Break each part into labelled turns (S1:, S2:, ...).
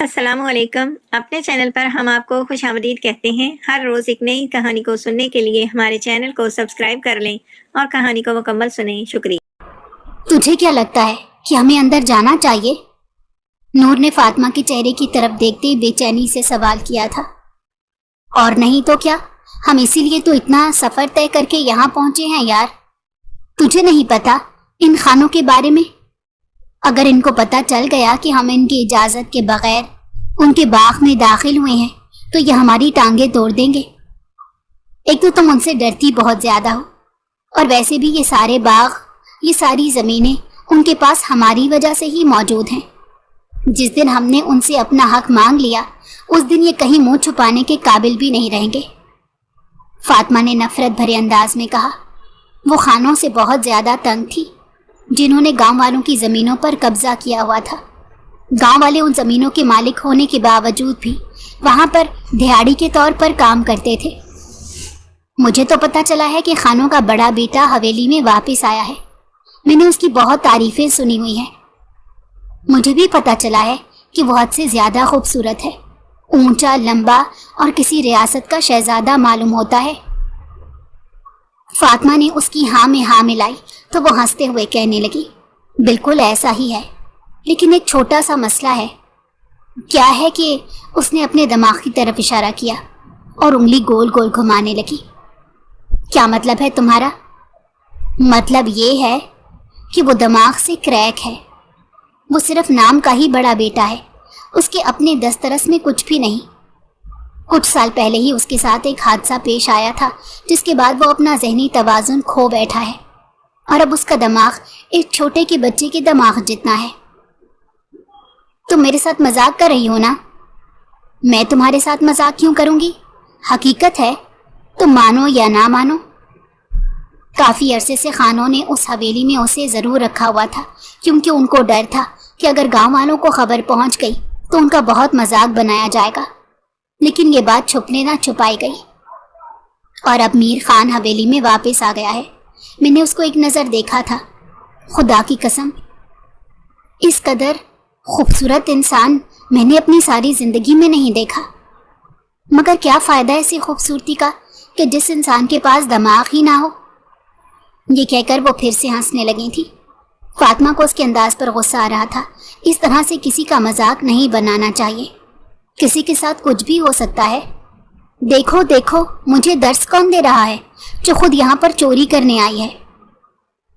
S1: السلام علیکم۔ اپنے چینل پر ہم آپ کو خوش آمدید کہتے ہیں۔ ہر روز ایک نئی کہانی کو سننے کے لیے ہمارے چینل کو سبسکرائب کر لیں اور کہانی کو مکمل سنیں۔ شکریہ۔
S2: تجھے کیا لگتا ہے کہ ہمیں اندر جانا چاہیے؟ نور نے فاطمہ کے چہرے کی طرف دیکھتے بے چینی سے سوال کیا تھا۔ اور نہیں تو کیا، ہم اسی لیے تو اتنا سفر طے کر کے یہاں پہنچے ہیں یار۔ تجھے نہیں پتا ان خانوں کے بارے میں؟ اگر ان کو پتا چل گیا کہ ہم ان کی اجازت کے بغیر ان کے باغ میں داخل ہوئے ہیں تو یہ ہماری ٹانگیں توڑ دیں گے۔ ایک تو تم ان سے ڈرتی بہت زیادہ ہو، اور ویسے بھی یہ سارے باغ، یہ ساری زمینیں ان کے پاس ہماری وجہ سے ہی موجود ہیں۔ جس دن ہم نے ان سے اپنا حق مانگ لیا اس دن یہ کہیں منہ چھپانے کے قابل بھی نہیں رہیں گے۔ فاطمہ نے نفرت بھرے انداز میں کہا۔ وہ خانوں سے بہت زیادہ تنگ تھی جنہوں نے گاؤں والوں کی زمینوں پر قبضہ کیا ہوا تھا۔ گاؤں والے ان زمینوں کے مالک ہونے کے باوجود بھی وہاں پر دہاڑی کے طور پر کام کرتے تھے۔ مجھے تو پتا چلا ہے کہ خانوں کا بڑا بیٹا حویلی میں واپس آیا ہے۔ میں نے اس کی بہت تعریفیں سنی ہوئی ہیں۔ مجھے بھی پتا چلا ہے کہ وہ حد سے زیادہ خوبصورت ہے، اونچا، لمبا اور کسی ریاست کا شہزادہ معلوم ہوتا ہے۔ فاطمہ نے اس کی ہاں میں ہاں ملائی تو وہ ہنستے ہوئے کہنے لگی، بالکل ایسا ہی ہے، لیکن ایک چھوٹا سا مسئلہ ہے۔ کیا ہے کہ اس نے اپنے دماغ کی طرف اشارہ کیا اور انگلی گول گول گھمانے لگی۔ کیا مطلب ہے تمہارا؟ مطلب یہ ہے کہ وہ دماغ سے کریک ہے۔ وہ صرف نام کا ہی بڑا بیٹا ہے، اس کے اپنے دسترس میں کچھ بھی نہیں۔ کچھ سال پہلے ہی اس کے ساتھ ایک حادثہ پیش آیا تھا جس کے بعد وہ اپنا ذہنی توازن کھو بیٹھا ہے، اور اب اس کا دماغ ایک چھوٹے کے بچے کے دماغ جتنا ہے۔ تم میرے ساتھ مذاق کر رہی ہو نا؟ میں تمہارے ساتھ مذاق کیوں کروں گی؟ حقیقت ہے، تم مانو یا نہ مانو۔ کافی عرصے سے خانوں نے اس حویلی میں اسے ضرور رکھا ہوا تھا، کیونکہ ان کو ڈر تھا کہ اگر گاؤں والوں کو خبر پہنچ گئی تو ان کا بہت مذاق بنایا جائے گا۔ لیکن یہ بات چھپنے نہ چھپائی گئی، اور اب میر خان حویلی میں واپس آ گیا ہے۔ میں نے اس کو ایک نظر دیکھا تھا، خدا کی قسم اس قدر خوبصورت انسان میں نے اپنی ساری زندگی میں نہیں دیکھا۔ مگر کیا فائدہ ایسی خوبصورتی کا کہ جس انسان کے پاس دماغ ہی نہ ہو؟ یہ کہہ کر وہ پھر سے ہنسنے لگی تھی۔ فاطمہ کو اس کے انداز پر غصہ آ رہا تھا۔ اس طرح سے کسی کا مذاق نہیں بنانا چاہیے، کسی کے ساتھ کچھ بھی ہو سکتا ہے۔ دیکھو دیکھو، مجھے درس کون دے رہا ہے جو خود یہاں پر چوری کرنے آئی ہے؟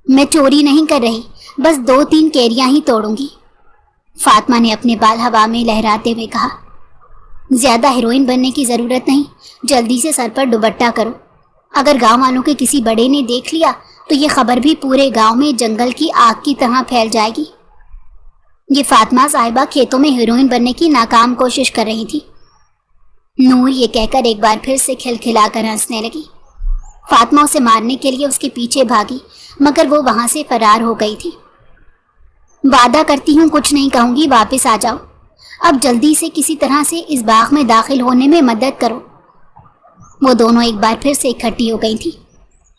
S2: میں چوری نہیں کر رہی، بس 2-3 کیریاں ہی توڑوں گی۔ فاطمہ نے اپنے بال ہوا میں لہراتے ہوئے کہا، زیادہ ہیروئن بننے کی ضرورت نہیں، جلدی سے سر پر دوپٹہ کرو۔ اگر گاؤں والوں کے کسی بڑے نے دیکھ لیا تو یہ خبر بھی پورے گاؤں میں جنگل کی آگ کی طرح پھیل جائے گی۔ یہ فاطمہ صاحبہ کھیتوں میں ہیروئن بننے کی ناکام کوشش کر رہی تھی۔ نور یہ کہہ کر ایک بار پھر سے کھلکھلا کر ہنسنے لگی۔ فاطمہ اسے مارنے کے لیے اس کے پیچھے بھاگی، مگر وہ وہاں سے فرار ہو گئی تھی۔ وعدہ کرتی ہوں کچھ نہیں کہوں گی، واپس آ جاؤ۔ اب جلدی سے کسی طرح سے اس باغ میں داخل ہونے میں مدد کرو۔ وہ دونوں ایک بار پھر سے اکٹھی ہو گئی تھی۔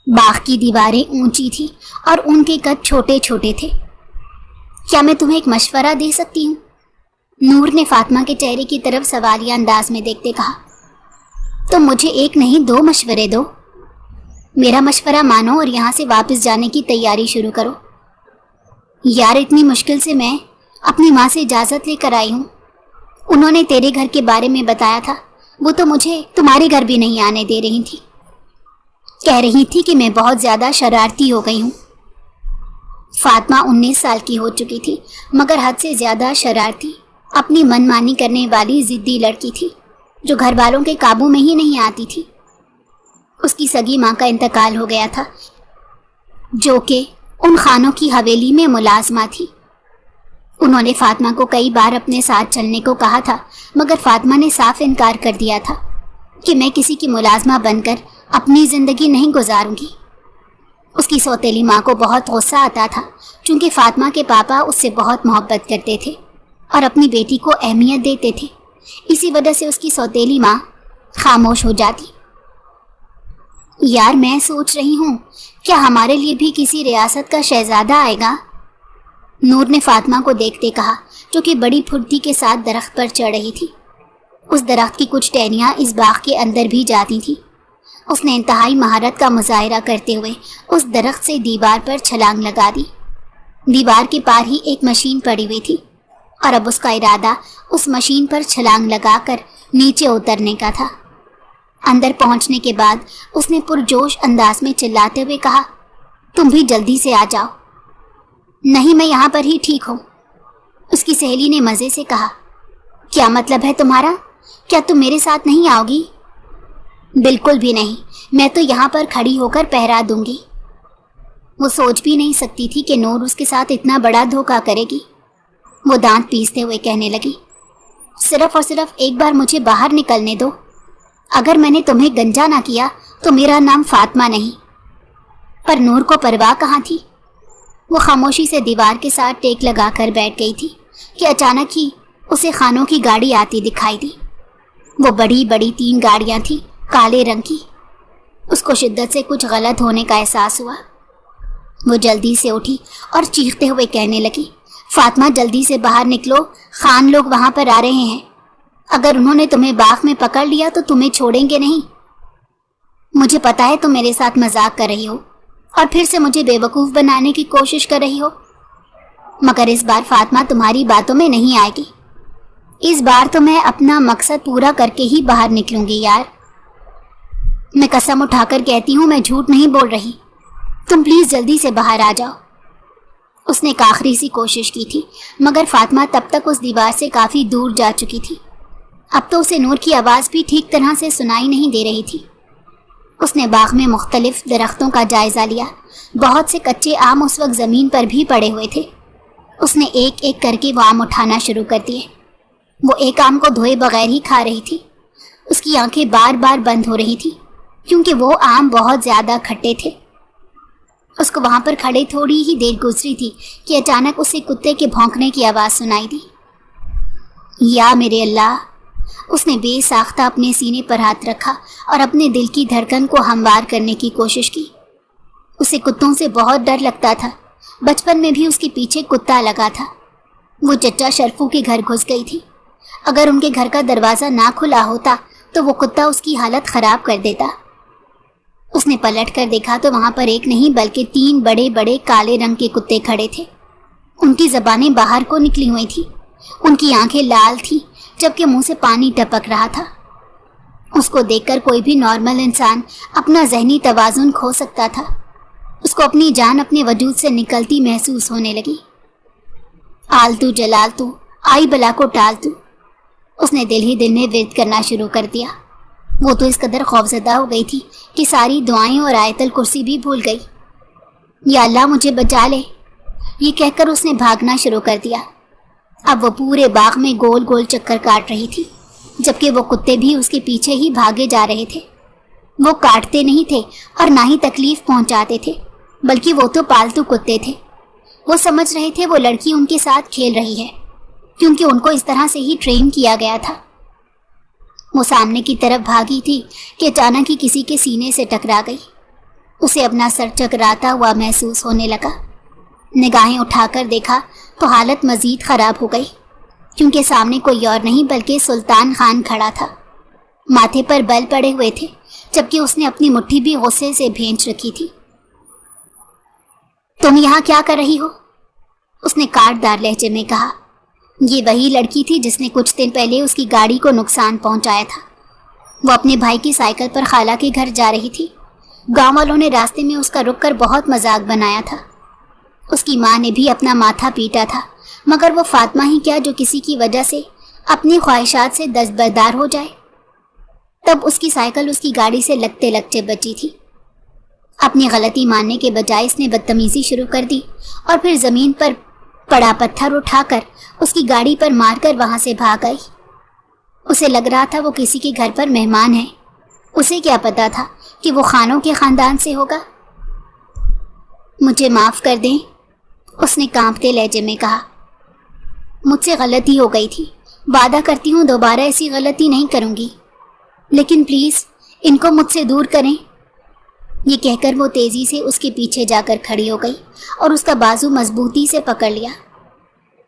S2: باغ کی دیواریں اونچی تھی اور ان کے قد چھوٹے چھوٹے تھے۔ کیا میں تمہیں ایک مشورہ دے سکتی ہوں؟ نور نے فاطمہ کے چہرے کی طرف سوالیہ انداز میں دیکھتے کہا۔ تم مجھے ایک نہیں 2 مشورے دو۔ میرا مشورہ مانو اور یہاں سے واپس جانے کی تیاری شروع کرو۔ یار اتنی مشکل سے میں اپنی ماں سے اجازت لے کر آئی ہوں۔ انہوں نے تیرے گھر کے بارے میں بتایا تھا، وہ تو مجھے تمہارے گھر بھی نہیں آنے دے رہی تھی۔ کہہ رہی تھی کہ میں بہت زیادہ شرارتی ہو گئی ہوں۔ فاطمہ 19 سال کی ہو چکی تھی، مگر حد سے زیادہ شرارتی، اپنی من مانی کرنے والی ضدی لڑکی تھی جو گھر والوں کے قابو میں ہی نہیں آتی تھی۔ اس کی سگی ماں کا انتقال ہو گیا تھا جو کہ ان خانوں کی حویلی میں ملازمہ تھی۔ انہوں نے فاطمہ کو کئی بار اپنے ساتھ چلنے کو کہا تھا، مگر فاطمہ نے صاف انکار کر دیا تھا کہ میں کسی کی ملازمہ بن کر اپنی زندگی نہیں گزاروں گی۔ اس کی سوتیلی ماں کو بہت غصہ آتا تھا، چونکہ فاطمہ کے پاپا اس سے بہت محبت کرتے تھے اور اپنی بیٹی کو اہمیت دیتے تھے۔ اسی وجہ سے اس کی سوتیلی ماں خاموش ہو جاتی۔ یار میں سوچ رہی ہوں کیا ہمارے لیے بھی کسی ریاست کا شہزادہ آئے گا؟ نور نے فاطمہ کو دیکھتے کہا۔ جو کہ بڑی پھرتی کے ساتھ درخت پر چڑھ رہی تھی۔ اس درخت کی کچھ ٹہنیاں اس باغ کے اندر بھی جاتی تھیں۔ اس نے انتہائی مہارت کا مظاہرہ کرتے ہوئے اس درخت سے دیوار پر چھلانگ لگا دی۔ دیوار کے پار ہی ایک مشین پڑی ہوئی تھی اور اب اس کا ارادہ اس مشین پر چھلانگ لگا کر نیچے اترنے کا تھا۔ اندر پہنچنے کے بعد اس نے پرجوش انداز میں چلاتے ہوئے کہا، تم بھی جلدی سے آ جاؤ۔ نہیں، میں یہاں پر ہی ٹھیک ہوں، اس کی سہیلی نے مزے سے کہا۔ کیا مطلب ہے تمہارا؟ کیا تم میرے ساتھ نہیں آؤ گی؟ بالکل بھی نہیں، میں تو یہاں پر کھڑی ہو کر پہرا دوں گی۔ وہ سوچ بھی نہیں سکتی تھی کہ نور اس کے ساتھ اتنا بڑا دھوکہ کرے گی۔ وہ دانت پیستے ہوئے کہنے لگی، صرف اور صرف ایک بار مجھے باہر نکلنے دو۔ اگر میں نے تمہیں گنجا نہ کیا تو میرا نام فاطمہ نہیں۔ پر نور کو پرواہ کہاں تھی؟ وہ خاموشی سے دیوار کے ساتھ ٹیک لگا کر بیٹھ گئی تھی کہ اچانک ہی اسے خانوں کی گاڑی آتی دکھائی دی۔ وہ بڑی بڑی 3 گاڑیاں تھیں، کالے رنگ کی۔ اس کو شدت سے کچھ غلط ہونے کا احساس ہوا۔ وہ جلدی سے اٹھی اور چیختے ہوئے کہنے لگی، فاطمہ جلدی سے باہر نکلو، خان لوگ وہاں پر آ رہے ہیں۔ اگر انہوں نے تمہیں باغ میں پکڑ لیا تو تمہیں چھوڑیں گے نہیں۔ مجھے پتا ہے تم میرے ساتھ مذاق کر رہی ہو اور پھر سے مجھے بے وقوف بنانے کی کوشش کر رہی ہو، مگر اس بار فاطمہ تمہاری باتوں میں نہیں آئے گی۔ اس بار تو میں اپنا مقصد پورا کر کے ہی باہر نکلوں گی یار۔ میں قسم اٹھا کر کہتی ہوں، میں جھوٹ نہیں بول رہی۔ تم پلیز جلدی سے باہر آ جاؤ۔ اس نے ایک آخری سی کوشش کی تھی، مگر فاطمہ تب تک اس دیوار سے کافی دور جا چکی تھی۔ اب تو اسے نور کی آواز بھی ٹھیک طرح سے سنائی نہیں دے رہی تھی۔ اس نے باغ میں مختلف درختوں کا جائزہ لیا۔ بہت سے کچے آم اس وقت زمین پر بھی پڑے ہوئے تھے۔ اس نے ایک ایک کر کے وہ آم اٹھانا شروع کر دیے۔ وہ ایک آم کو دھوئے بغیر ہی کھا رہی تھی۔ اس کی آنکھیں بار بار بند ہو رہی تھی کیونکہ وہ آم بہت زیادہ کھٹے تھے۔ اس کو وہاں پر کھڑے تھوڑی ہی دیر گزری تھی کہ اچانک اسے کتے کے بھونکنے کی آواز سنائی دی۔ یا میرے اللہ! اس نے بے ساختہ اپنے سینے پر ہاتھ رکھا اور اپنے دل کی دھڑکن کو ہموار کرنے کی کوشش کی۔ اسے کتوں سے بہت ڈر لگتا تھا۔ بچپن میں بھی اس کے پیچھے کتا لگا تھا۔ وہ چچا شرفو کے گھر گھس گئی تھی۔ اگر ان کے گھر کا دروازہ نہ کھلا ہوتا تو وہ کتا اس کی حالت خراب کر دیتا۔ اس نے پلٹ کر دیکھا تو وہاں پر ایک نہیں بلکہ 3 بڑے بڑے کالے رنگ کے کتے کھڑے تھے۔ ان کی زبانیں باہر کو نکلی ہوئی تھیں، ان کی آنکھیں لال تھیں جبکہ منہ سے پانی ٹپک رہا تھا۔ اس کو دیکھ کر کوئی بھی نارمل انسان اپنا ذہنی توازن کھو سکتا تھا۔ اس کو اپنی جان اپنے وجود سے نکلتی محسوس ہونے لگی۔ آلتو جلالتو، آئی بلا کو ٹالتو، اس نے دل ہی دل میں ورد کرنا شروع کر دیا۔ وہ تو اس قدر خوفزدہ ہو گئی تھی کہ ساری دعائیں اور آیت الکرسی بھی بھول گئی۔ یا اللہ مجھے بچا لے، یہ کہہ کر اس نے بھاگنا شروع کر دیا۔ اب وہ پورے باغ میں گول گول چکر کاٹ رہی تھی جبکہ وہ کتے بھی اس کے پیچھے ہی بھاگے جا رہے تھے۔ وہ کاٹتے نہیں تھے اور نہ ہی تکلیف پہنچاتے تھے، بلکہ وہ تو پالتو کتے تھے۔ وہ سمجھ رہے تھے وہ لڑکی ان کے ساتھ کھیل رہی ہے کیونکہ ان کو اس طرح سے ہی ٹرین کیا گیا تھا۔ وہ سامنے کی طرف بھاگی تھی کہ اچانک ہی کسی کے سینے سے ٹکرا گئی۔ اسے اپنا سر چکراتا ہوا محسوس ہونے لگا۔ نگاہیں اٹھا کر دیکھا تو حالت مزید خراب ہو گئی کیونکہ سامنے کوئی اور نہیں بلکہ سلطان خان کھڑا تھا۔ ماتھے پر بل پڑے ہوئے تھے جبکہ اس نے اپنی مٹھی بھی غصے سے بھینچ رکھی تھی۔ تم یہاں کیا کر رہی ہو؟ اس نے کاٹ دار لہجے میں کہا۔ یہ وہی لڑکی تھی جس نے کچھ دن پہلے اس کی گاڑی کو نقصان پہنچایا تھا۔ وہ اپنے بھائی کی سائیکل پر خالہ کے گھر جا رہی تھی۔ گاؤں والوں نے راستے میں اس کا رک کر بہت مذاق بنایا تھا۔ اس کی ماں نے بھی اپنا ماتھا پیٹا تھا، مگر وہ فاطمہ ہی کیا جو کسی کی وجہ سے اپنی خواہشات سے دستبردار ہو جائے۔ تب اس کی سائیکل اس کی گاڑی سے لگتے لگتے بچی تھی۔ اپنی غلطی ماننے کے بجائے اس نے بدتمیزی شروع کر دی اور پھر زمین پر پڑا پتھر اٹھا کر اس کی گاڑی پر مار کر وہاں سے بھاگ آئی۔ اسے لگ رہا تھا وہ کسی کے گھر پر مہمان ہے۔ اسے کیا پتا تھا کہ وہ خانوں کے خاندان سے ہوگا۔ مجھے معاف کر دیں، اس نے کانپتے لہجے میں کہا۔ مجھ سے غلطی ہو گئی تھی، وعدہ کرتی ہوں دوبارہ ایسی غلطی نہیں کروں گی، لیکن پلیز ان کو مجھ سے دور کریں۔ یہ کہہ کر وہ تیزی سے اس کے پیچھے جا کر کھڑی ہو گئی اور اس کا بازو مضبوطی سے پکڑ لیا۔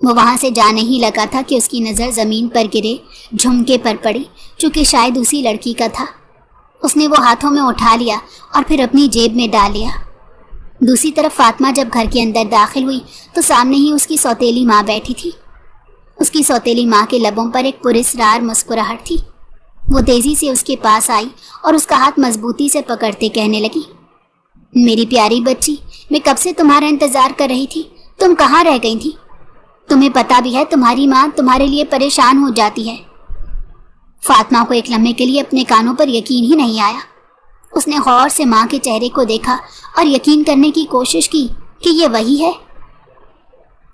S2: وہ وہاں سے جانے ہی لگا تھا کہ اس کی نظر زمین پر گرے جھمکے پر پڑی جو کہ شاید اسی لڑکی کا تھا۔ اس نے وہ ہاتھوں میں اٹھا لیا اور پھر اپنی جیب میں ڈال لیا۔ دوسری طرف فاطمہ جب گھر کے اندر داخل ہوئی تو سامنے ہی اس کی سوتیلی ماں بیٹھی تھی۔ اس کی سوتیلی ماں کے لبوں پر ایک پراسرار مسکراہٹ تھی۔ وہ تیزی سے اس کے پاس آئی اور اس کا ہاتھ مضبوطی سے پکڑتے کہنے لگی، میری پیاری بچی، میں کب سے تمہارا انتظار کر رہی تھی، تم کہاں رہ گئی تھی؟ تمہیں پتا بھی ہے تمہاری ماں تمہارے لیے پریشان ہو جاتی ہے۔ فاطمہ کو ایک لمحے کے لیے اپنے کانوں پر یقین ہی نہیں آیا۔ اس نے غور سے ماں کے چہرے کو دیکھا اور یقین کرنے کی کوشش کی کہ یہ وہی ہے۔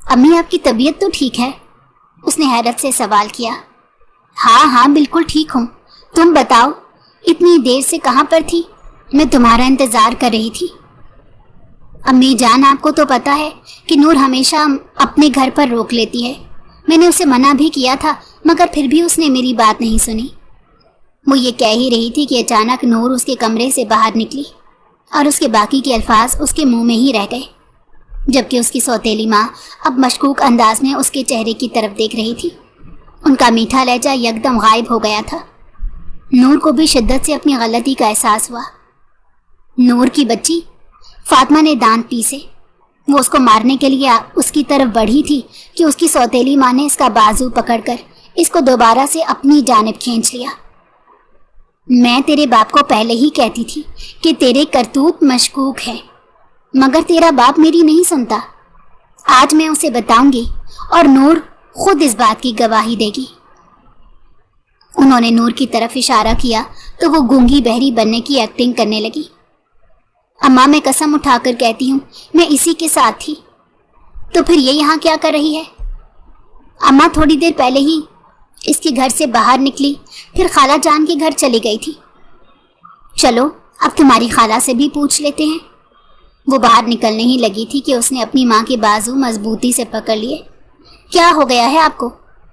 S2: امی، آپ کی طبیعت تو ٹھیک ہے؟ اس نے حیرت سے سوال کیا۔ ہاں بالکل ٹھیک ہوں، تم بتاؤ اتنی دیر سے کہاں پر تھی؟ میں تمہارا انتظار کر رہی تھی۔ امی جان، آپ کو تو پتا ہے کہ نور ہمیشہ اپنے گھر پر روک لیتی ہے۔ میں نے اسے منع بھی کیا تھا مگر پھر بھی اس نے میری بات نہیں سنی۔ وہ یہ کہہ ہی رہی تھی کہ اچانک نور اس کے کمرے سے باہر نکلی اور اس کے باقی کے الفاظ اس کے منہ میں ہی رہ گئے، جبکہ اس کی سوتیلی ماں اب مشکوک انداز میں اس کے چہرے کی طرف دیکھ رہی تھی۔ ان کا میٹھا لہجہ یکدم غائب ہو گیا تھا۔ نور کو بھی شدت سے اپنی غلطی کا احساس ہوا۔ نور کی بچی، فاطمہ نے دانت پیسے۔ وہ اس کو مارنے کے لیے اس کی طرف بڑھی تھی کہ اس کی سوتیلی ماں نے اس کا بازو پکڑ کر اس کو دوبارہ سے اپنی جانب کھینچ لیا۔ میں تیرے باپ کو پہلے ہی کہتی تھی کہ تیرے کرتوت مشکوک ہے، مگر تیرا باپ میری نہیں سنتا۔ آج میں اسے بتاؤں گی اور نور خود اس بات کی گواہی دے گی۔ انہوں نے نور کی طرف اشارہ کیا تو وہ گونگی بہری بننے کی ایکٹنگ کرنے لگی۔ اماں، میں قسم اٹھا کر کہتی ہوں میں اسی کے ساتھ تھی۔ تو پھر یہ یہاں کیا کر رہی ہے؟ اماں تھوڑی دیر پہلے ہی اس کے گھر سے باہر نکلی، پھر خالہ جان کے گھر چلی گئی تھی۔ چلو اب تمہاری خالہ سے بھی پوچھ لیتے ہیں۔ وہ باہر نکلنے ہی لگی تھی کہ اس نے اپنی ماں کے بازو مضبوطی سے پکڑ لیے۔ کیا ہو گیا ہے آپ کو؟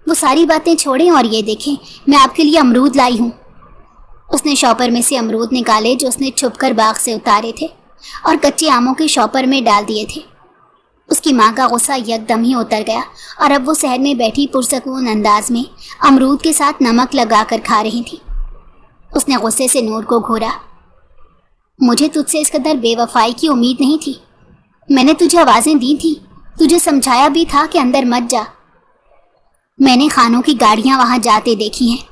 S2: وہ ساری باتیں چھوڑیں اور یہ دیکھیں میں آپ کے لیے امرود لائی ہوں۔ اس نے شاپر میں سے امرود نکالے جو اس نے چھپ کر باغ سے اتارے تھے اور کچے آموں کے شاپر میں ڈال دیے تھے۔ اس کی ماں کا غصہ یکدم ہی اتر گیا اور اب وہ صحن میں بیٹھی پرسکون انداز میں امرود کے ساتھ نمک لگا کر کھا رہی تھی۔ اس نے غصے سے نور کو گھورا۔ مجھے تجھ سے اس قدر بے وفائی کی امید نہیں تھی۔ میں نے تجھے آوازیں دی تھی، تجھے سمجھایا بھی تھا کہ اندر مت جا۔ میں نے خانوں کی گاڑیاں وہاں جاتے دیکھی ہیں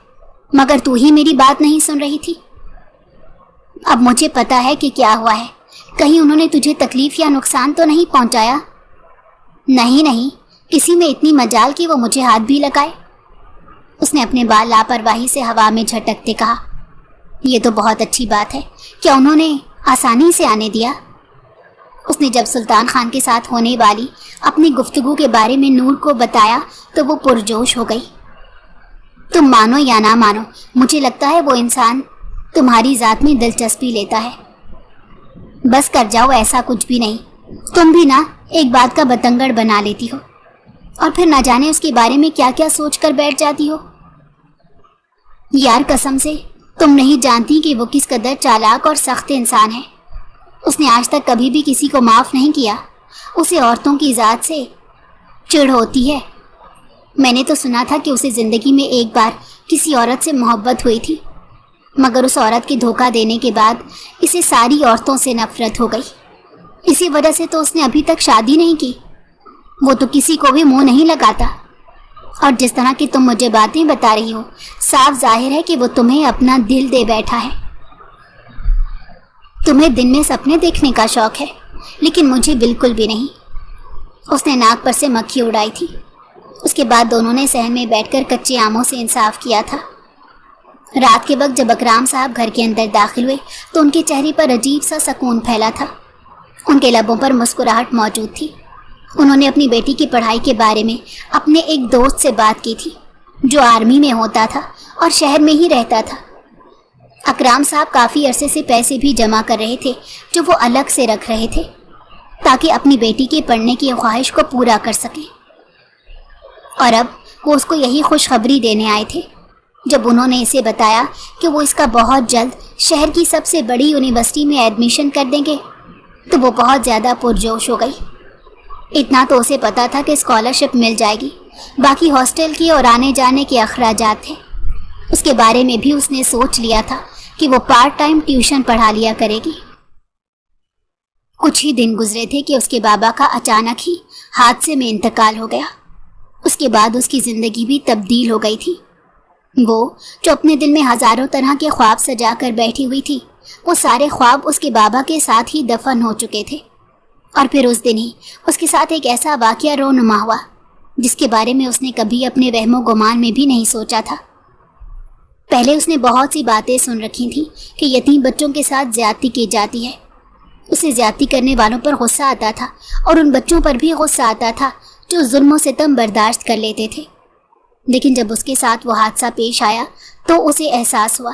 S2: مگر تو ہی میری بات نہیں سن رہی تھی۔ اب مجھے پتا ہے کہ کیا ہوا ہے، کہیں انہوں نے تجھے تکلیف یا نقصان تو نہیں پہنچایا؟ نہیں، کسی میں اتنی مجال کہ وہ مجھے ہاتھ بھی لگائے۔ اس نے اپنے بال لاپرواہی سے ہوا میں جھٹکتے کہا۔ یہ تو بہت اچھی بات ہے، کیا انہوں نے آسانی سے آنے دیا؟ اس نے جب سلطان خان کے ساتھ ہونے والی اپنی گفتگو کے بارے میں نور کو بتایا تو وہ پرجوش ہو گئی۔ تم مانو یا نہ مانو، مجھے لگتا ہے وہ انسان تمہاری ذات میں دلچسپی لیتا ہے۔ بس کر جاؤ، ایسا کچھ بھی نہیں۔ تم بھی نہ ایک بات کا بتنگڑ بنا لیتی ہو اور پھر نہ جانے اس کے بارے میں کیا کیا سوچ کر بیٹھ جاتی ہو۔ یار قسم سے تم نہیں جانتی کہ وہ کس قدر چالاک اور سخت انسان ہے۔ اس نے آج تک کبھی بھی کسی کو معاف نہیں کیا۔ اسے عورتوں کی ذات سے چڑ ہوتی ہے۔ میں نے تو سنا تھا کہ اسے زندگی میں ایک بار کسی عورت سے محبت ہوئی تھی مگر اس عورت کے دھوکہ دینے کے بعد اسے ساری عورتوں سے نفرت ہو گئی۔ اسی وجہ سے تو اس نے ابھی تک شادی نہیں کی۔ وہ تو کسی کو بھی منہ نہیں لگاتا، اور جس طرح کی تم مجھے باتیں بتا رہی ہو صاف ظاہر ہے کہ وہ تمہیں اپنا دل دے بیٹھا ہے۔ تمہیں دن میں سپنے دیکھنے کا شوق ہے لیکن مجھے بالکل بھی نہیں۔ اس نے ناک پر سے مکھی اڑائی تھی۔ اس کے بعد دونوں نے صحن میں بیٹھ کر کچے آموں سے انصاف کیا تھا۔ رات کے وقت جب اکرام صاحب گھر کے اندر داخل ہوئے تو ان کے چہرے پر عجیب سا سکون پھیلا تھا۔ ان کے لبوں پر مسکراہٹ موجود تھی۔ انہوں نے اپنی بیٹی کی پڑھائی کے بارے میں اپنے ایک دوست سے بات کی تھی جو آرمی میں ہوتا تھا اور شہر میں ہی رہتا تھا۔ اکرام صاحب کافی عرصے سے پیسے بھی جمع کر رہے تھے جو وہ الگ سے رکھ رہے تھے تاکہ اپنی بیٹی کے پڑھنے کی خواہش کو پورا کر سکیں، اور اب وہ اس کو یہی خوشخبری دینے آئے تھے۔ جب انہوں نے اسے بتایا کہ وہ اس کا بہت جلد شہر کی سب سے بڑی یونیورسٹی میں ایڈمیشن کر دیں گے تو وہ بہت زیادہ پرجوش ہو گئی۔ اتنا تو اسے پتا تھا کہ اسکالرشپ مل جائے گی، باقی ہاسٹل کی اور آنے جانے کے اخراجات تھے۔ اس کے بارے میں بھی اس نے سوچ لیا تھا کہ وہ پارٹ ٹائم ٹیوشن پڑھا لیا کرے گی۔ کچھ ہی دن گزرے تھے کہ اس کے بابا کا اچانک ہی حادثے میں انتقال ہو گیا۔ اس کے بعد اس کی زندگی بھی تبدیل ہو گئی تھی۔ وہ جو اپنے دل میں ہزاروں طرح کے خواب سجا کر بیٹھی ہوئی تھی، وہ سارے خواب اس کے بابا کے ساتھ ہی دفن ہو چکے تھے۔ اور پھر اس دن ہی اس کے ساتھ ایک ایسا واقعہ رونما ہوا جس کے بارے میں اس نے کبھی اپنے وہم و گمان میں بھی نہیں سوچا تھا۔ پہلے اس نے بہت سی باتیں سن رکھی تھیں کہ یتیم بچوں کے ساتھ زیادتی کی جاتی ہے۔ اسے زیادتی کرنے والوں پر غصہ آتا تھا اور ان بچوں پر بھی غصہ آتا تھا جو ظلم و ستم برداشت کر لیتے تھے۔ لیکن جب اس کے ساتھ وہ حادثہ پیش آیا تو اسے احساس ہوا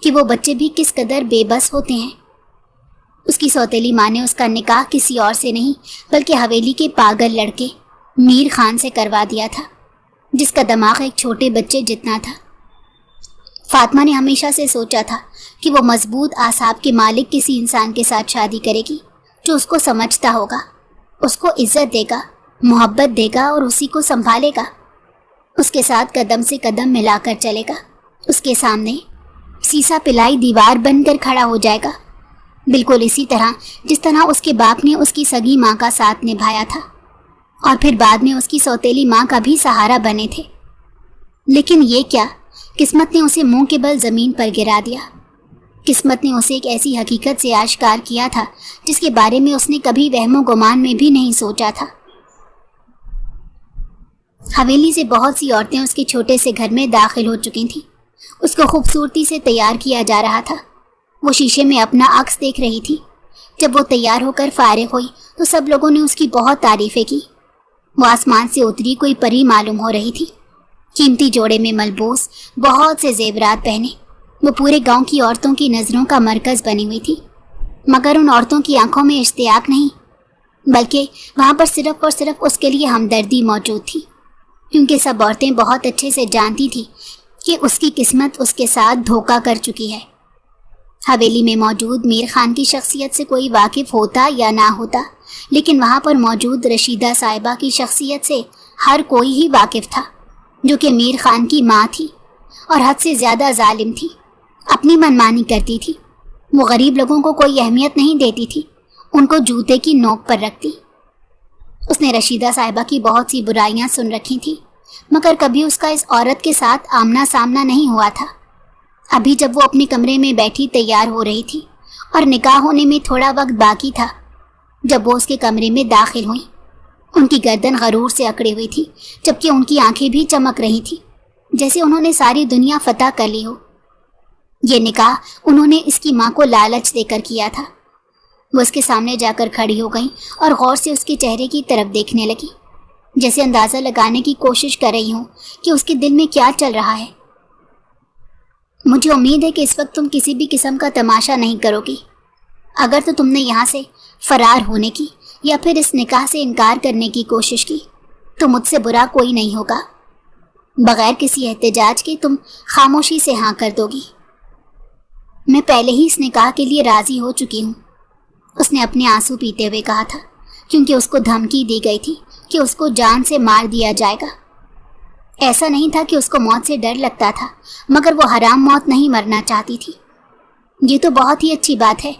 S2: کہ وہ بچے بھی کس قدر بے بس ہوتے ہیں۔ اس کی سوتیلی ماں نے اس کا نکاح کسی اور سے نہیں بلکہ حویلی کے پاگل لڑکے میر خان سے کروا دیا تھا، جس کا دماغ ایک چھوٹے بچے جتنا تھا۔ فاطمہ نے ہمیشہ سے سوچا تھا کہ وہ مضبوط اعصاب کے مالک کسی انسان کے ساتھ شادی کرے گی جو اس کو سمجھتا ہوگا، اس کو عزت دے گا، محبت دے گا اور اسی کو سنبھالے گا، اس کے ساتھ قدم سے قدم ملا کر چلے گا، اس کے سامنے سیسا پلائی دیوار بن کر کھڑا ہو جائے گا، بالکل اسی طرح جس طرح اس کے باپ نے اس کی سگی ماں کا ساتھ نبھایا تھا اور پھر بعد میں اس کی سوتیلی ماں کا بھی سہارا بنے تھے۔ لیکن یہ کیا، قسمت نے اسے منہ کے بل زمین پر گرا دیا۔ قسمت نے اسے ایک ایسی حقیقت سے آشکار کیا تھا جس کے بارے میں اس نے کبھی وہم و گمان میں بھی نہیں سوچا تھا۔ حویلی سے بہت سی عورتیں اس کے چھوٹے سے گھر میں داخل ہو چکی تھیں۔ اس کو خوبصورتی سے تیار کیا جا رہا تھا۔ وہ شیشے میں اپنا عکس دیکھ رہی تھی۔ جب وہ تیار ہو کر فارغ ہوئی تو سب لوگوں نے اس کی بہت تعریفیں کی۔ وہ آسمان سے اتری کوئی پری معلوم ہو رہی تھی۔ قیمتی جوڑے میں ملبوس، بہت سے زیورات پہنے، وہ پورے گاؤں کی عورتوں کی نظروں کا مرکز بنی ہوئی تھی۔ مگر ان عورتوں کی آنکھوں میں اشتیاق نہیں، بلکہ وہاں پر صرف اور صرف اس کے لیے ہمدردی موجود تھی، کیونکہ سب عورتیں بہت اچھے سے جانتی تھی کہ اس کی قسمت اس کے ساتھ دھوکہ کر چکی ہے۔ حویلی میں موجود میر خان کی شخصیت سے کوئی واقف ہوتا یا نہ ہوتا، لیکن وہاں پر موجود رشیدہ صاحبہ کی شخصیت سے ہر کوئی ہی واقف تھا، جو کہ میر خان کی ماں تھی اور حد سے زیادہ ظالم تھی، اپنی منمانی کرتی تھی۔ وہ غریب لوگوں کو کوئی اہمیت نہیں دیتی تھی، ان کو جوتے کی نوک پر رکھتی۔ اس نے رشیدہ صاحبہ کی بہت سی برائیاں سن رکھی تھی، مگر کبھی اس کا اس عورت کے ساتھ آمنا سامنا نہیں ہوا تھا۔ ابھی جب وہ اپنے کمرے میں بیٹھی تیار ہو رہی تھی اور نکاح ہونے میں تھوڑا وقت باقی تھا، جب وہ اس کے کمرے میں داخل ہوئی، ان کی گردن غرور سے اکڑی ہوئی تھی، جبکہ ان کی آنکھیں بھی چمک رہی تھی جیسے انہوں نے ساری دنیا فتح کر لی ہو۔ یہ نکاح انہوں نے اس کی ماں کو لالچ دے کر کیا تھا۔ وہ اس کے سامنے جا کر کھڑی ہو گئی اور غور سے اس کے چہرے کی طرف دیکھنے لگی، جیسے اندازہ لگانے کی کوشش کر رہی ہوں کہ اس کے دل میں کیا چل رہا ہے۔ مجھے امید ہے کہ اس وقت تم کسی بھی قسم کا تماشا نہیں کرو گی۔ اگر تو تم نے یہاں سے فرار ہونے کی یا پھر اس نکاح سے انکار کرنے کی کوشش کی تو مجھ سے برا کوئی نہیں ہوگا۔ بغیر کسی احتجاج کے تم خاموشی سے ہاں کر دو گی۔ میں پہلے ہی اس نکاح کے لیے راضی ہو چکی ہوں، اس نے اپنے آنسو پیتے ہوئے کہا تھا، کیونکہ اس کو دھمکی دی گئی تھی کہ اس کو جان سے مار دیا جائے گا۔ ایسا نہیں تھا کہ اس کو موت سے ڈر لگتا تھا، مگر وہ حرام موت نہیں مرنا چاہتی تھی۔ یہ تو بہت ہی اچھی بات ہے،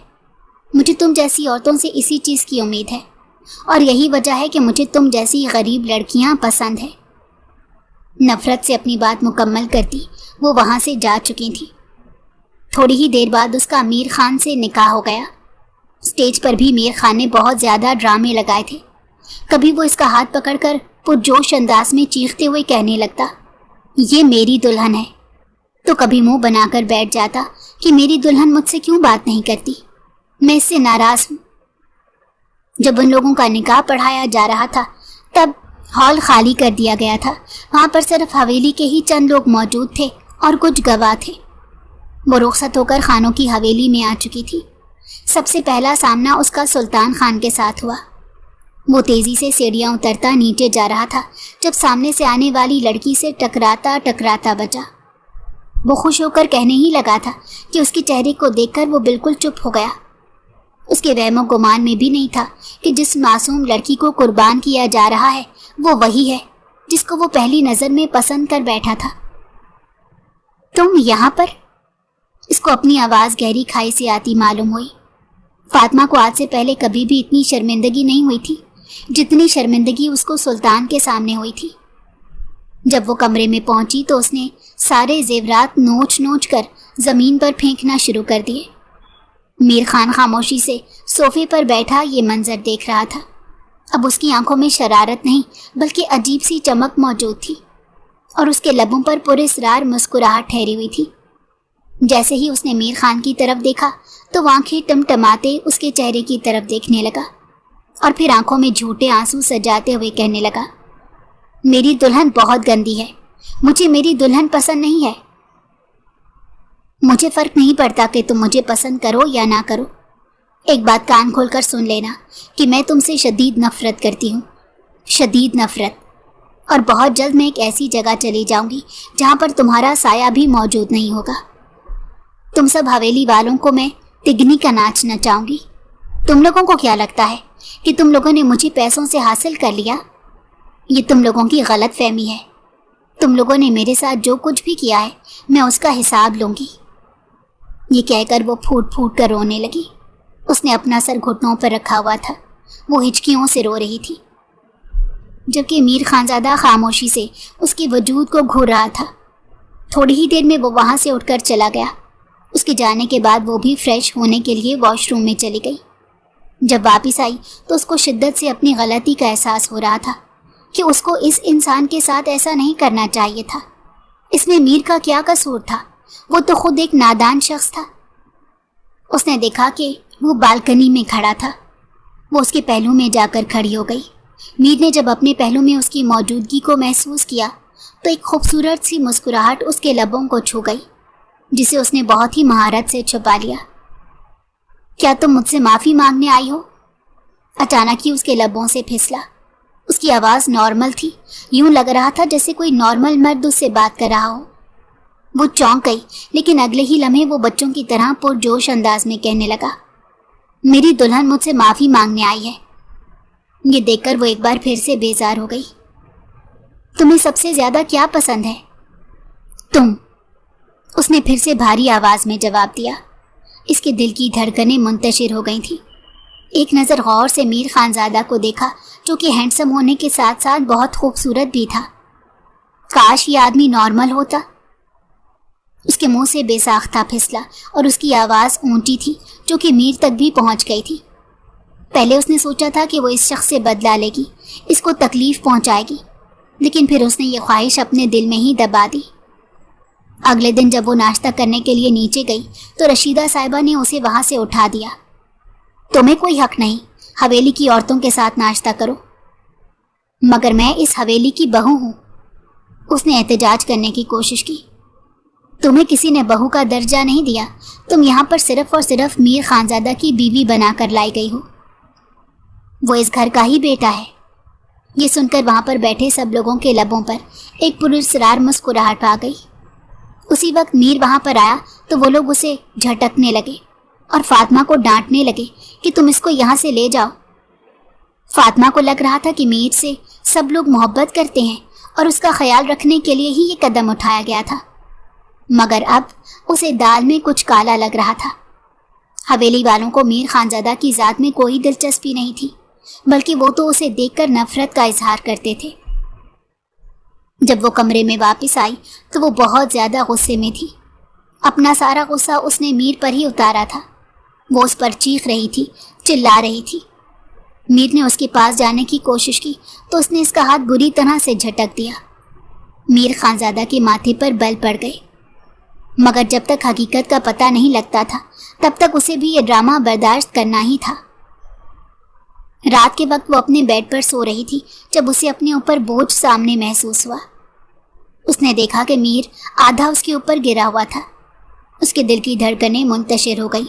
S2: مجھے تم جیسی عورتوں سے اسی چیز کی امید ہے، اور یہی وجہ ہے کہ مجھے تم جیسی غریب لڑکیاں پسند ہیں۔ نفرت سے اپنی بات مکمل کرتی وہ وہاں سے جا چکی تھی۔ تھوڑی ہی دیر بعد اس کا میر خان سے نکاح ہو گیا۔ اسٹیج پر بھی میر خان نے بہت زیادہ ڈرامے لگائے تھے۔ کبھی وہ اس کا ہاتھ پکڑ کر پرجوش انداز میں چیختے ہوئے کہنے لگتا، یہ میری دلہن ہے، تو کبھی منہ بنا کر بیٹھ جاتا کہ میری دلہن مجھ سے کیوں بات نہیں کرتی، میں اس سے ناراض ہوں۔ جب ان لوگوں کا نکاح پڑھایا جا رہا تھا تب ہال خالی کر دیا گیا تھا۔ وہاں پر صرف حویلی کے ہی چند لوگ موجود تھے اور کچھ گواہ تھے۔ وہ رخصت ہو کر خانوں کی حویلی میں آ چکی تھی۔ سب سے پہلا سامنا اس کا سلطان خان کے ساتھ ہوا۔ وہ تیزی سے سیڑھیاں اترتا نیچے جا رہا تھا جب سامنے سے آنے والی لڑکی سے ٹکراتا بچا۔ وہ خوش ہو کر کہنے ہی لگا تھا کہ اس کے چہرے کو دیکھ کر وہ بالکل چپ ہو گیا۔ اس کے وہم و گمان میں بھی نہیں تھا کہ جس معصوم لڑکی کو قربان کیا جا رہا ہے وہ وہی ہے جس کو وہ پہلی نظر میں پسند کر بیٹھا تھا۔ تم یہاں پر؟ اس کو اپنی آواز گہری کھائی سے آتی معلوم ہوئی۔ فاطمہ کو آج سے پہلے کبھی بھی اتنی شرمندگی نہیں ہوئی تھی جتنی شرمندگی اس کو سلطان کے سامنے ہوئی تھی۔ جب وہ کمرے میں پہنچی تو اس نے سارے زیورات نوچ نوچ کر زمین پر پھینکنا شروع کر دیے۔ میر خان خاموشی سے صوفے پر بیٹھا یہ منظر دیکھ رہا تھا۔ اب اس کی آنکھوں میں شرارت نہیں بلکہ عجیب سی چمک موجود تھی اور اس کے لبوں پر پراسرار مسکراہٹ ٹھہری ہوئی تھی۔ جیسے ہی اس نے میر خان کی طرف دیکھا تو وہ آنکھیں ٹمٹماتے اس کے چہرے کی طرف دیکھنے لگا اور پھر آنکھوں میں جھوٹے آنسو سجاتے ہوئے کہنے لگا، میری دلہن بہت گندی ہے، مجھے میری دلہن پسند نہیں ہے۔ مجھے فرق نہیں پڑتا کہ تم مجھے پسند کرو یا نہ کرو، ایک بات کان کھول کر سن لینا کہ میں تم سے شدید نفرت کرتی ہوں، شدید نفرت، اور بہت جلد میں ایک ایسی جگہ چلی جاؤں گی جہاں پر تمہارا سایہ بھی موجود نہیں ہوگا۔ تم سب حویلی والوں کو میں تگنی کا ناچ نچاؤں گی۔ تم لوگوں کو کیا لگتا ہے کہ تم لوگوں نے مجھے پیسوں سے حاصل کر لیا؟ یہ تم لوگوں کی غلط فہمی ہے۔ تم لوگوں نے میرے ساتھ جو کچھ بھی کیا ہے میں اس کا حساب لوں گی۔ یہ کہہ کر وہ پھوٹ پھوٹ کر رونے لگی۔ اس نے اپنا سر گھٹنوں پر رکھا ہوا تھا، وہ ہچکیوں سے رو رہی تھی، جبکہ میر خانزادہ خاموشی سے اس کے وجود کو گھور رہا تھا۔ تھوڑی ہی دیر میں وہ وہاں سے اٹھ کر چلا گیا۔ اس کے جانے کے بعد وہ بھی فریش ہونے کے لیے واش روم میں چلی گئی۔ جب واپس آئی تو اس کو شدت سے اپنی غلطی کا احساس ہو رہا تھا کہ اس کو اس انسان کے ساتھ ایسا نہیں کرنا چاہیے تھا۔ اس میں میر کا کیا قصور تھا؟ وہ تو خود ایک نادان شخص تھا۔ اس نے دیکھا کہ وہ بالکنی میں کھڑا تھا۔ وہ اس کے پہلو میں جا کر کھڑی ہو گئی۔ میر نے جب اپنے پہلو میں اس کی موجودگی کو محسوس کیا تو ایک خوبصورت سی مسکراہٹ اس کے لبوں کو چھو گئی، جسے اس نے بہت ہی مہارت سے چھپا لیا۔ کیا تم مجھ سے معافی مانگنے آئی ہو؟ اچانک ہی اس کے لبوں سے پھسلا۔ اس کی آواز نارمل تھی، یوں لگ رہا تھا جیسے کوئی نارمل مرد اس سے بات کر رہا ہو۔ وہ چونک گئی، لیکن اگلے ہی لمحے وہ بچوں کی طرح پرجوش انداز میں کہنے لگا، میری دلہن مجھ سے معافی مانگنے آئی ہے۔ یہ دیکھ کر وہ ایک بار پھر سے بیزار ہو گئی۔ تمہیں سب سے زیادہ کیا پسند ہے؟ تم، اس نے پھر سے بھاری آواز میں جواب دیا۔ اس کے دل کی دھڑکنیں منتشر ہو گئی تھیں۔ ایک نظر غور سے میر خانزادہ کو دیکھا، جو کہ ہینڈسم ہونے کے ساتھ ساتھ بہت خوبصورت بھی تھا۔ کاش یہ آدمی نارمل ہوتا۔ اس کے منہ سے بے ساختہ پھسلا اور اس کی آواز اونچی تھی، جو کہ میر تک بھی پہنچ گئی تھی۔ پہلے اس نے سوچا تھا کہ وہ اس شخص سے بدلہ لے گی، اس کو تکلیف پہنچائے گی، لیکن پھر اس نے یہ خواہش اپنے دل میں ہی دبا دی۔ اگلے دن جب وہ ناشتہ کرنے کے لیے نیچے گئی تو رشیدہ صاحبہ نے اسے وہاں سے اٹھا دیا۔ تمہیں کوئی حق نہیں، حویلی کی عورتوں کے ساتھ ناشتہ کرو۔ مگر میں اس حویلی کی بہو ہوں، اس نے احتجاج کرنے کی کوشش کی۔ تمہیں کسی نے بہو کا درجہ نہیں دیا، تم یہاں پر صرف اور صرف میر خانزادہ کی بیوی بنا کر لائی گئی ہو۔ وہ اس گھر کا ہی بیٹا ہے۔ یہ سن کر وہاں پر بیٹھے سب لوگوں کے لبوں پر ایک پراسرار مسکراہٹ آ گئی۔ اسی وقت میر وہاں پر آیا تو وہ لوگ اسے جھٹکنے لگے اور فاطمہ کو ڈانٹنے لگے کہ تم اس کو یہاں سے لے جاؤ۔ فاطمہ کو لگ رہا تھا کہ میر سے سب لوگ محبت کرتے ہیں اور اس کا خیال رکھنے کے لیے ہی یہ قدم اٹھایا گیا تھا، مگر اب اسے دال میں کچھ کالا لگ رہا تھا۔ حویلی والوں کو میر خانزادہ کی ذات میں کوئی دلچسپی نہیں تھی، بلکہ وہ تو اسے دیکھ کر نفرت کا اظہار کرتے تھے۔ جب وہ کمرے میں واپس آئی تو وہ بہت زیادہ غصے میں تھی۔ اپنا سارا غصہ اس نے میر پر ہی اتارا تھا۔ وہ اس پر چیخ رہی تھی، چلا رہی تھی۔ میر نے اس کے پاس جانے کی کوشش کی تو اس نے اس کا ہاتھ بری طرح سے جھٹک دیا۔ میر خانزادہ کے ماتھے پر بل پڑ گئے، مگر جب تک حقیقت کا پتہ نہیں لگتا تھا تب تک اسے بھی یہ ڈرامہ برداشت کرنا ہی تھا۔ رات کے وقت وہ اپنے بیڈ پر سو رہی تھی جب اسے اپنے اوپر بوجھ سامنے محسوس ہوا۔ اس نے دیکھا کہ میر آدھا اس کے اوپر گرا ہوا تھا۔ اس کے دل کی دھڑکنیں منتشر ہو گئی۔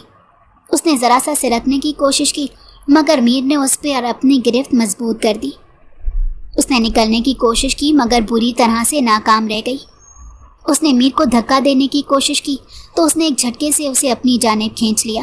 S2: اس نے ذرا سا سرکنے کی کوشش کی، مگر میر نے اس پر اپنی گرفت مضبوط کر دی۔ اس نے نکلنے کی کوشش کی مگر بری طرح سے ناکام رہ گئی۔ اس نے میر کو دھکا دینے کی کوشش کی تو اس نے ایک جھٹکے سے اسے اپنی جانب کھینچ لیا۔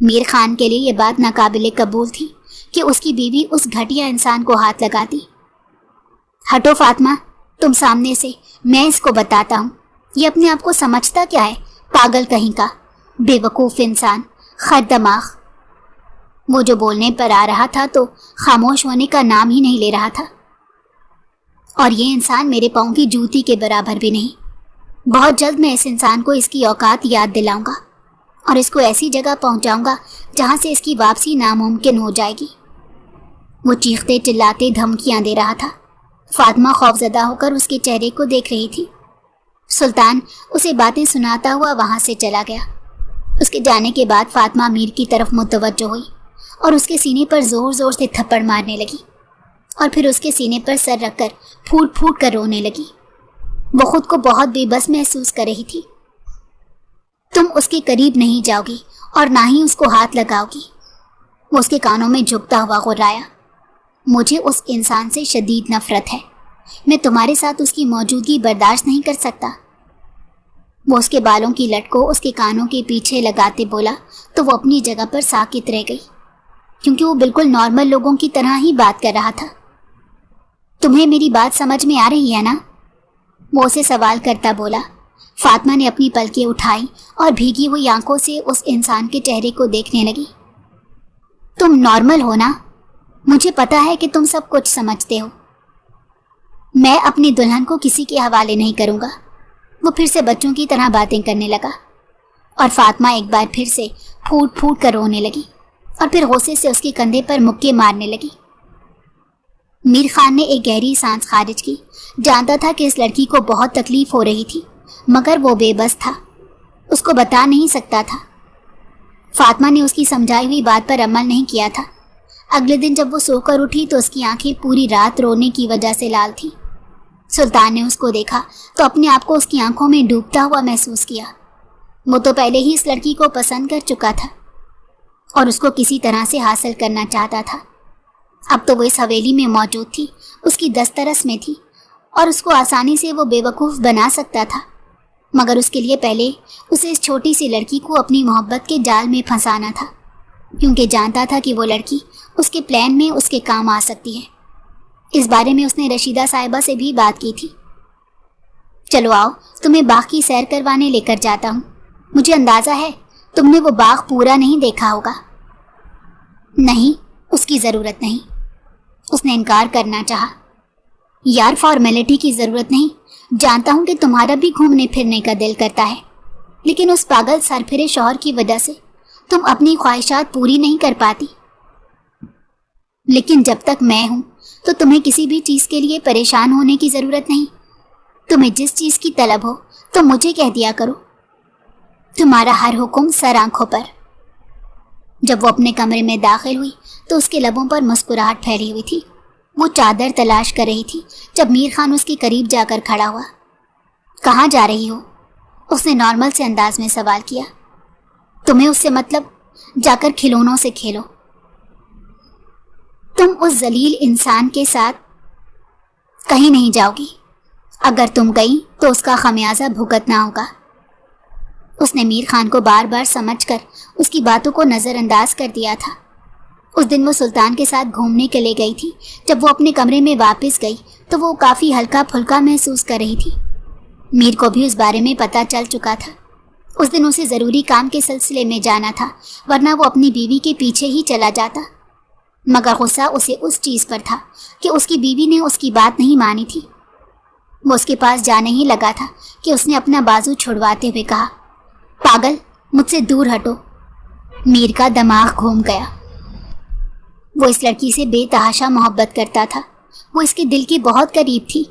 S2: میر خان کے لیے یہ بات ناقابل قبول تھی کہ اس کی بیوی اس گھٹیا انسان کو ہاتھ لگاتی۔ ہٹو فاطمہ، تم سامنے سے، میں اس کو بتاتا ہوں۔ یہ اپنے آپ کو سمجھتا کیا ہے؟ پاگل کہیں کا، بے وقوف انسان، خر دماغ۔ وہ جو بولنے پر آ رہا تھا تو خاموش ہونے کا نام ہی نہیں لے رہا تھا۔ اور یہ انسان میرے پاؤں کی جوتی کے برابر بھی نہیں۔ بہت جلد میں اس انسان کو اس کی اوقات یاد دلاؤں گا اور اس کو ایسی جگہ پہنچاؤں گا جہاں سے اس کی واپسی ناممکن ہو جائے گی۔ وہ چیختے چلاتے دھمکیاں دے رہا تھا۔ فاطمہ خوفزدہ ہو کر اس کے چہرے کو دیکھ رہی تھی۔ سلطان اسے باتیں سناتا ہوا وہاں سے چلا گیا۔ اس کے جانے کے بعد فاطمہ میر کی طرف متوجہ ہوئی اور اس کے سینے پر زور زور سے تھپڑ مارنے لگی اور پھر اس کے سینے پر سر رکھ کر پھوٹ پھوٹ کر رونے لگی۔ وہ خود کو بہت بے بس محسوس کر رہی تھی۔ تم اس کے قریب نہیں جاؤ گی اور نہ ہی اس کو ہاتھ لگاؤ گی، وہ اس کے کانوں میں جھکتا ہوا غرایا۔ مجھے اس انسان سے شدید نفرت ہے، میں تمہارے ساتھ اس کی موجودگی برداشت نہیں کر سکتا۔ وہ اس کے بالوں کی لٹ کو اس کے کانوں کے پیچھے لگاتے بولا تو وہ اپنی جگہ پر ساکت رہ گئی، کیونکہ وہ بالکل نارمل لوگوں کی طرح ہی بات کر رہا تھا۔ تمہیں میری بات سمجھ میں آ رہی ہے نا؟ وہ اسے سوال کرتا بولا۔ فاطمہ نے اپنی پلکیں اٹھائی اور بھیگی ہوئی آنکھوں سے اس انسان کے چہرے کو دیکھنے لگی۔ تم نارمل ہو نا؟ مجھے پتا ہے کہ تم سب کچھ سمجھتے ہو۔ میں اپنی دلہن کو کسی کے حوالے نہیں کروں گا۔ وہ پھر سے بچوں کی طرح باتیں کرنے لگا اور فاطمہ ایک بار پھر سے پھوٹ پھوٹ کر رونے لگی اور پھر غصے سے اس کے کندھے پر مکے مارنے لگی۔ میر خان نے ایک گہری سانس خارج کی۔ جانتا تھا کہ اس لڑکی کو بہت تکلیف ہو رہی تھی، مگر وہ بے بس تھا، اس کو بتا نہیں سکتا تھا۔ فاطمہ نے اس کی سمجھائی ہوئی بات پر عمل نہیں کیا تھا۔ اگلے دن جب وہ سو کر اٹھی تو اس کی آنکھیں پوری رات رونے کی وجہ سے لال تھیں۔ سلطان نے اس کو دیکھا تو اپنے آپ کو اس کی آنکھوں میں ڈوبتا ہوا محسوس کیا۔ وہ تو پہلے ہی اس لڑکی کو پسند کر چکا تھا اور اس کو کسی طرح سے حاصل کرنا چاہتا تھا۔ اب تو وہ اس حویلی میں موجود تھی، اس کی دسترس میں تھی اور اس کو آسانی سے وہ بے وقوف بنا سکتا تھا، مگر اس کے لیے پہلے اسے اس چھوٹی سی لڑکی کو اپنی محبت کے جال میں پھنسانا تھا، کیونکہ جانتا تھا کہ وہ لڑکی اس کے پلان میں اس کے کام آ سکتی ہے۔ اس بارے میں اس نے رشیدہ صاحبہ سے بھی بات کی تھی۔ چلو آؤ، تمہیں باغ کی سیر کروانے لے کر جاتا ہوں۔ مجھے اندازہ ہے تم نے وہ باغ پورا نہیں دیکھا ہوگا۔ نہیں، اس کی ضرورت نہیں، اس نے انکار کرنا چاہا۔ یار، فارمیلٹی کی ضرورت نہیں، جانتا ہوں کہ تمہارا بھی گھومنے پھرنے کا دل کرتا ہے، لیکن اس پاگل سرپھرے شوہر کی وجہ سے تم اپنی خواہشات پوری نہیں کر پاتی۔ لیکن جب تک میں ہوں تو تمہیں کسی بھی چیز کے لیے پریشان ہونے کی ضرورت نہیں۔ تمہیں جس چیز کی طلب ہو تو مجھے کہہ دیا کرو، تمہارا ہر حکم سر آنکھوں پر۔ جب وہ اپنے کمرے میں داخل ہوئی تو اس کے لبوں پر مسکراہٹ پھیلی ہوئی تھی۔ وہ چادر تلاش کر رہی تھی جب میر خان اس کے قریب جا کر کھڑا ہوا۔ کہاں جا رہی ہو؟ اس نے نارمل سے انداز میں سوال کیا۔ تمہیں اس سے مطلب؟ جا کر کھلونوں سے کھیلو۔ تم اس ذلیل انسان کے ساتھ کہیں نہیں جاؤ گی۔ اگر تم گئی تو اس کا خمیازہ بھگتنا ہوگا۔ اس نے میر خان کو بار بار سمجھ کر اس کی باتوں کو نظر انداز کر دیا تھا۔ اس دن وہ سلطان کے ساتھ گھومنے کے لیے گئی تھی۔ جب وہ اپنے کمرے میں واپس گئی تو وہ کافی ہلکا پھلکا محسوس کر رہی تھی۔ میر کو بھی اس بارے میں پتہ چل چکا تھا۔ اس دن اسے ضروری کام کے سلسلے میں جانا تھا، ورنہ وہ اپنی بیوی کے پیچھے ہی چلا جاتا، مگر غصہ اسے اس چیز پر تھا کہ اس کی بیوی نے اس کی بات نہیں مانی تھی۔ وہ اس کے پاس جانے ہی لگا تھا کہ اس نے اپنا بازو چھڑواتے ہوئے کہا، پاگل، مجھ سے دور ہٹو۔ میر کا دماغ گھوم گیا۔ وہ اس لڑکی سے بے تحاشا محبت کرتا تھا، وہ اس کے دل کے بہت قریب تھی۔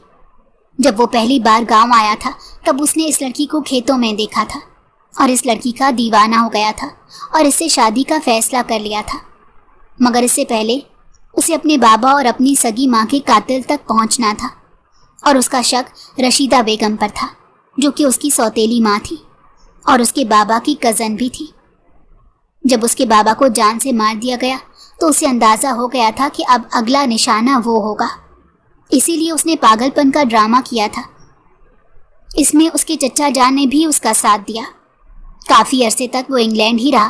S2: جب وہ پہلی بار گاؤں آیا تھا تب اس نے اس لڑکی کو کھیتوں میں دیکھا تھا اور اس لڑکی کا دیوانہ ہو گیا تھا اور اس سے شادی کا فیصلہ کر لیا تھا، مگر اس سے پہلے اسے اپنے بابا اور اپنی سگی ماں کے قاتل تک پہنچنا تھا، اور اس کا شک رشیدہ بیگم پر تھا جو کہ اس کی سوتیلی ماں تھی اور اس کے بابا کی کزن بھی تھی۔ جب اس کے بابا کو جان سے مار دیا گیا تو اسے اندازہ ہو گیا تھا کہ اب اگلا نشانہ وہ ہوگا، اسی لیے اس نے پاگل پن کا ڈرامہ کیا تھا۔ اس میں اس کے چچا جان نے بھی اس کا ساتھ دیا۔ کافی عرصے تک وہ انگلینڈ ہی رہا